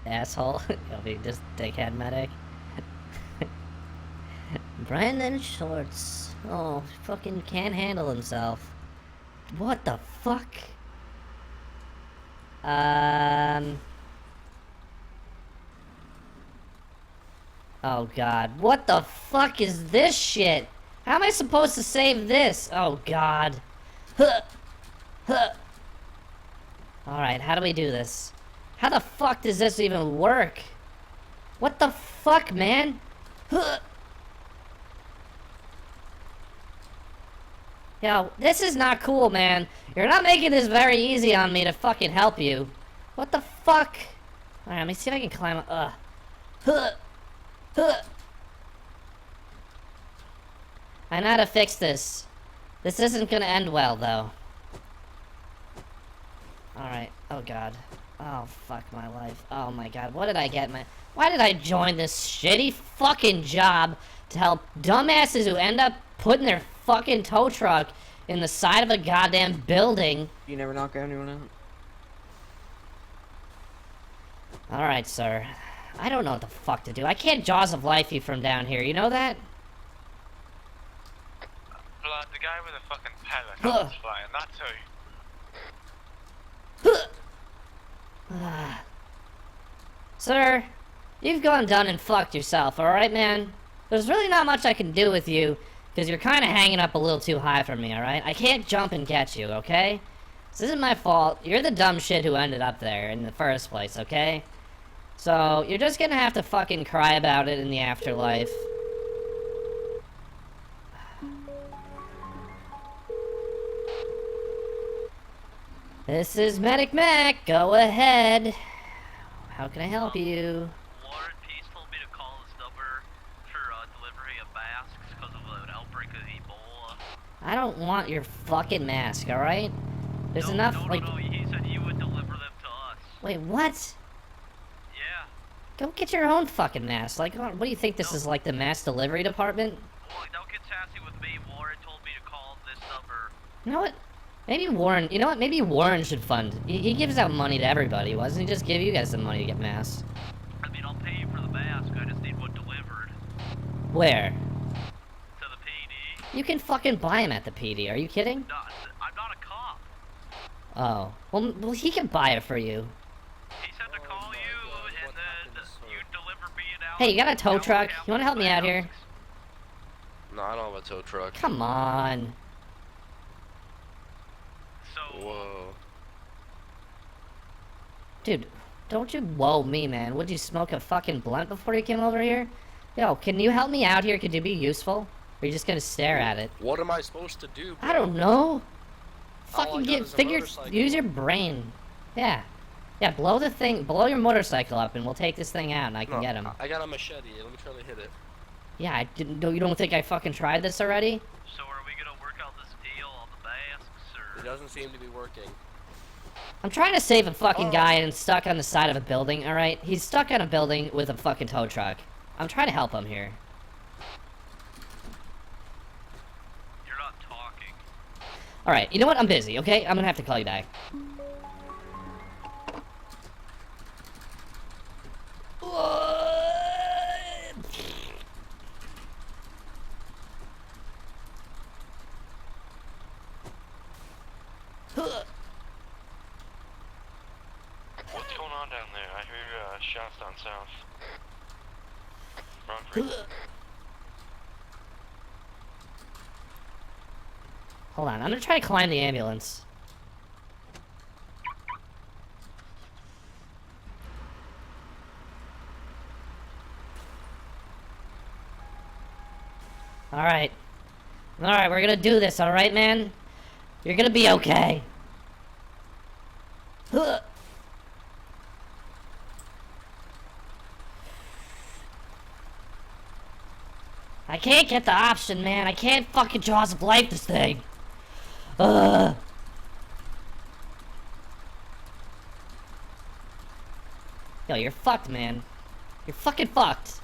asshole. You'll be just dickhead medic. Brandon Shorts. Oh, fucking can't handle himself. What the fuck? Oh god. What the fuck is this shit? How am I supposed to save this? Oh god. Huh. Huh. Alright, how do we do this? How the fuck does this even work? What the fuck, man? Huh. Yo, this is not cool, man. You're not making this very easy on me to fucking help you. What the fuck? Alright, let me see if I can climb up. Huh. Huh. I know how to fix this. This isn't gonna end well, though. Alright. Oh, God. Oh, fuck my life. Oh, my God. What did I get? Why did I join this shitty fucking job to help dumbasses who end up putting their fucking tow truck in the side of a goddamn building? You never knock anyone out? Alright, sir. I don't know what the fuck to do. I can't Jaws of Life you from down here. You know that? Blood, the guy with the fucking pelican is flying. That's who. Sir, you've gone done and fucked yourself, alright, man? There's really not much I can do with you, because you're kind of hanging up a little too high for me, alright? I can't jump and catch you, okay? This isn't my fault. You're the dumb shit who ended up there in the first place, okay? So, you're just gonna have to fucking cry about it in the afterlife. This is Medic Mac. Go ahead. How can I help you? Warren Peace told me to call this number for delivery of masks because of an outbreak of Ebola. I don't want your fucking mask, alright? There's enough, no, like... No, he said you would deliver them to us. Wait, what? Yeah. Go get your own fucking mask. Like, what do you think this is, like, the mask delivery department? Well, don't get sassy with me. Warren told me to call this number. You know what? Maybe Warren, you know what? Maybe Warren should fund. He gives out money to everybody. Why doesn't he just give you guys the money to get masks? I mean, I'll pay you for the mask. I just need one delivered. Where? To the PD. You can fucking buy him at the PD. Are you kidding? No, I'm not a cop. Oh. Well, he can buy it for you. He said to call you, and then you deliver me an out. Hey, you got a tow truck? You wanna help me out here? No, I don't have a tow truck. Come on. So, Whoa. Dude, don't you whoa me, man. Would you smoke a fucking blunt before you came over here? Yo, can you help me out here? Could you be useful? Or are you just gonna stare at it? What am I supposed to do, bro? I don't know. All I Fucking got is a figure, motorcycle. use your brain. Yeah. Yeah, blow your motorcycle up and we'll take this thing out and I can No, get him. I got a machete. Let me try to hit it. Yeah, you don't think I fucking tried this already? so are we gonna work out this deal on the masks, or? It doesn't seem to be working. I'm trying to save a fucking Oh. guy and stuck on the side of a building, alright? He's stuck on a building with a fucking tow truck. I'm trying to help him here. You're not talking. Alright, you know what? I'm busy, okay? I'm gonna have to call you back. What's going on down there? I hear shots down south. Run for it. Hold on, I'm gonna try to climb the ambulance. Alright. Alright, we're gonna do this, alright, man? You're gonna be okay. Huh. I can't get the option, man. I can't fucking Jaws of Life this thing. Ugh. Yo, you're fucked, man. You're fucking fucked.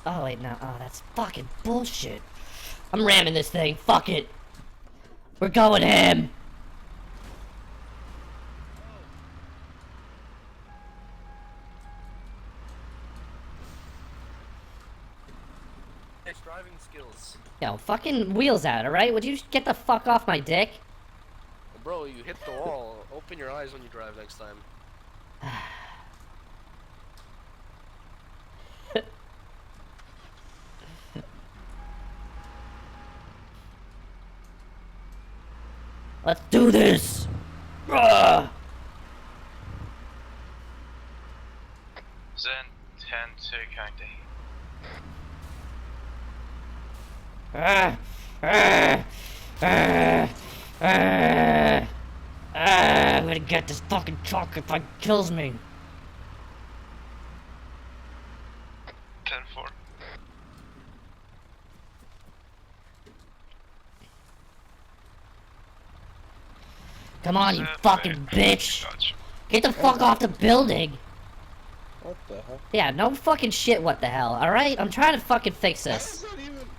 Oh wait, no. Oh, that's fucking bullshit. I'm ramming this thing. Fuck it. We're going ham. Nice driving skills. Yo, fucking wheels out, alright? Would you get the fuck off my dick? Bro, you hit the wall. Open your eyes when you drive next time. Let's do this! Ugh. Zen 10 to counting. I'm gonna get this fucking truck if it kills me. 10-4. Come on, you Zen, fucking wait. bitch! Gotcha. Get the fuck off the building! What the hell? Yeah, no fucking shit, what the hell, alright? I'm trying to fucking fix this.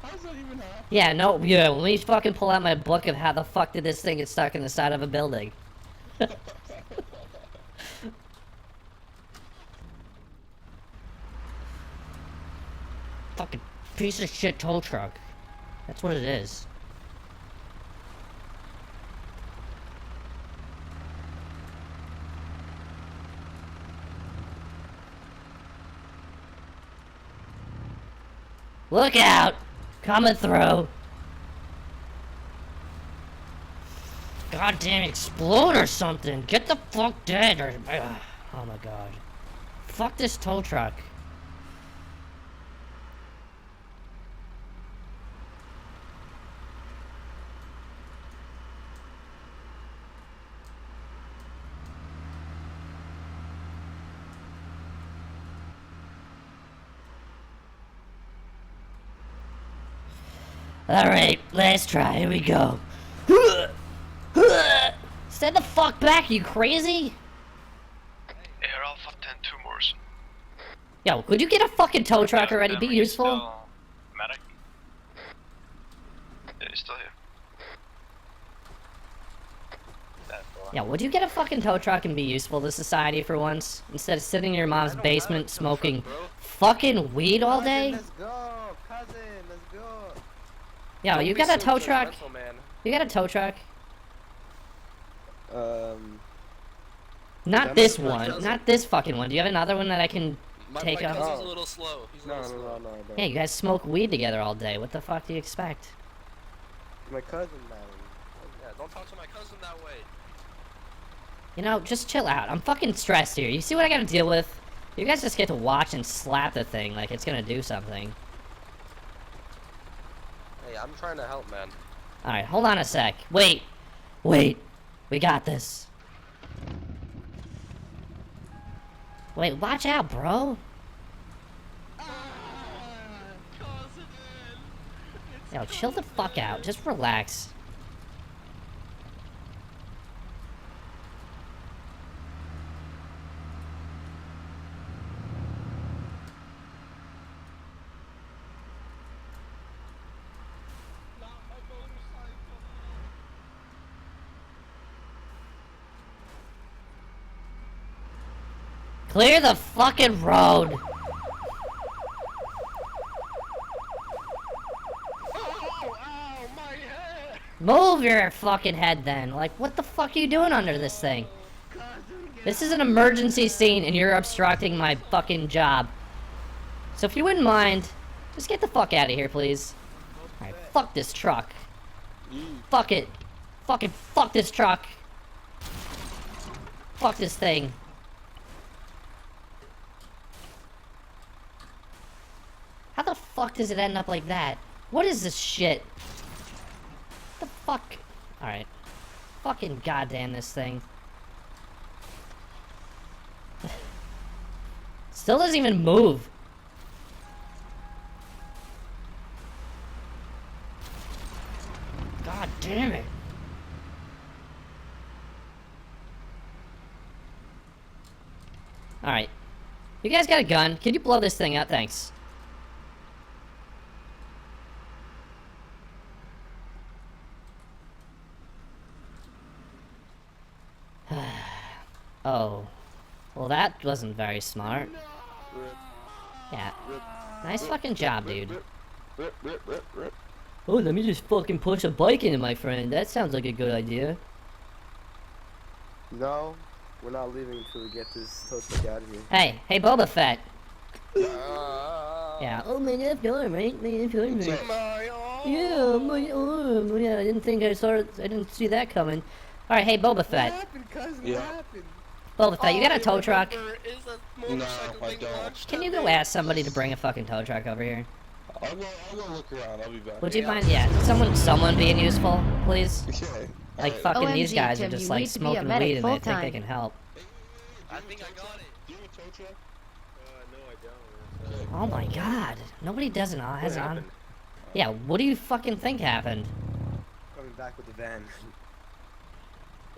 How's that even happen? Yeah, no, yeah, let me fucking pull out my book of how the fuck did this thing get stuck in the side of a building. Fucking piece of shit tow truck. That's what it is. Look out! Coming through! Goddamn explode or something! Get the fuck dead or... oh my god. Fuck this tow truck. Alright, last try, here we go. Stand the fuck back, you crazy? Air Alpha 10-2 Morrison. Yo, could you get a fucking tow truck already? Be useful? Medic? Yeah, he's still here. Yeah, would you get a fucking tow truck and be useful to society for once? Instead of sitting in your mom's basement smoking fucking weed all day? Let's go, cousin. Let's go. Yo, Don't you be got a so tow truck? judgmental, man. You got a tow truck? Not That this is my one. cousin. Not this fucking one. Do you have another one that I can My take off? cousin's Oh. a little slow. He's a No, little no, slow. no, no, no. Yeah, you guys smoke weed together all day. What the fuck do you expect? My cousin, man. Yeah, don't talk to my cousin that way. You know, just chill out. I'm fucking stressed here. You see what I gotta deal with? You guys just get to watch and slap the thing like it's gonna do something. Hey, I'm trying to help, man. Alright, hold on a sec. Wait. Wait. We got this. Wait, watch out, bro. Yo, chill the fuck out. Just relax. Clear the fucking road. Ow, my head! Move your fucking head then. Like, what the fuck are you doing under this thing? This is an emergency scene and you're obstructing my fucking job. So if you wouldn't mind, just get the fuck out of here, please. Alright, fuck this truck. Fuck it. Fucking fuck this truck. Fuck this thing. How the fuck does it end up like that? What is this shit? The fuck? Alright. Fucking goddamn this thing. Still doesn't even move. God damn it. Alright. You guys got a gun? Can you blow this thing up? Thanks. Oh. Well, that wasn't very smart. Rip, Yeah. rip, Nice fucking job, dude. rip. Oh, let me just fucking push a bike into my friend. That sounds like a good idea. No, we're not leaving until we get this tow truck out of here. Hey, Boba Fett. Yeah. Yeah. Oh, my God, right? My God, Mario. Yeah, my arm. Yeah, I didn't think I saw it. I didn't see that coming. All right, hey, Boba Fett. What happened, cousin? Yeah. What happened? Boba Fett, you got a tow truck? No, I don't. Can you go ask somebody to bring a fucking tow truck over here? I'll go look around. I'll be back. Would you mind? Yeah, someone being useful, please. Okay. Like Alright. fucking these OMG, guys are Tim, just you like need to be a smoking medic weed and they think they full-time. can help. I think I got it. Do you have a tow truck? No, I don't. Oh my God! Nobody doesn't has What on. happened? Yeah, what do you fucking think happened? Coming back with the van.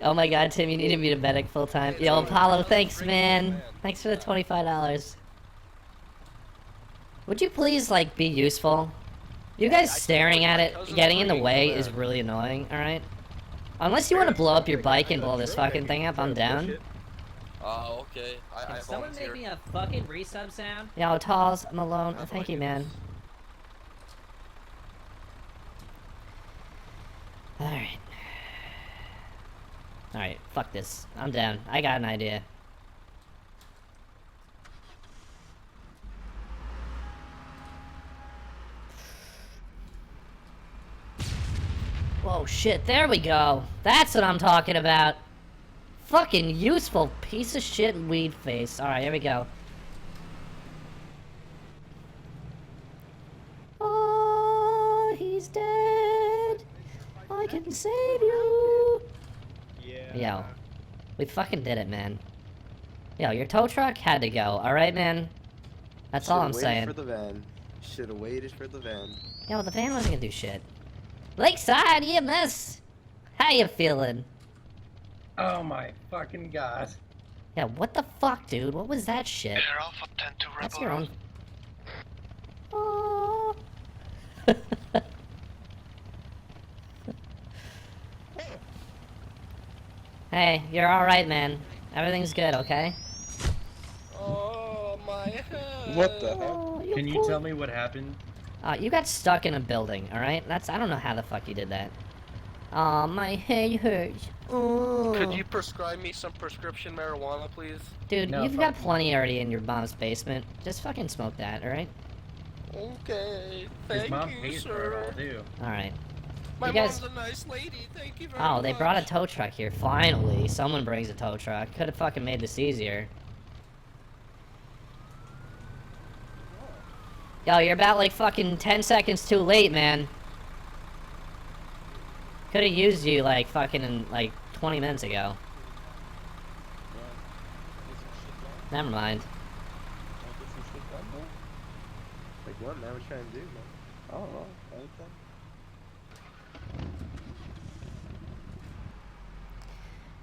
Oh my God, Tim, you need to be a medic full time. Yo, Apollo, thanks, man. Thanks for the $25. Would you please like be useful? You guys staring at it, getting in the way is really annoying. All right. Unless you want to blow up your bike and blow this fucking thing up, I'm down. Oh, okay. I volunteer. a fucking resub sound? Yo, Talls, I'm alone. Thank you, man. Alright. Alright, fuck this. I'm down. I got an idea. Whoa, shit, there we go. That's what I'm talking about. Fucking useful piece of shit weed face. Alright, here we go. Oh, he's dead. I can save you. Yeah. Yo, we fucking did it, man. Yo, your tow truck had to go, alright, man? That's all I'm saying. For the van. Should have waited for the van. Yo, the van wasn't gonna do shit. Lakeside EMS! How you feeling? Oh my fucking god. Yeah, what the fuck, dude? What was that shit? Air Alpha 10 to That's Rebel your own. Road. Oh. Hey, you're alright, man. Everything's good, okay? Oh my head. What the hell? Oh, Can you tell me what happened? You got stuck in a building, alright? I don't know how the fuck you did that. Aw, my head hurts. Oh. Could you prescribe me some prescription marijuana, please? Dude, No, you've fuck got you. plenty already in your mom's basement. Just fucking smoke that, alright? Okay. His Thank mom you, pays for it all, sir. too. Alright. My You guys- mom's a nice lady. Thank you very much. Oh, they brought a tow truck here. Finally, someone brings a tow truck. Could have fucking made this easier. Yo, you're about like fucking 10 seconds too late, man. Could have used you like fucking in like 20 minutes ago. Never mind. Like what, man? What you trying to do, man? I don't know. Anything?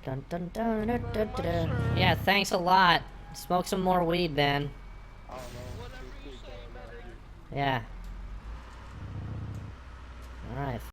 Dun, dun, dun, dun, dun, dun, dun. Yeah, thanks a lot. Smoke some more weed, man. I don't know. Whatever you say, man. Yeah. Alright.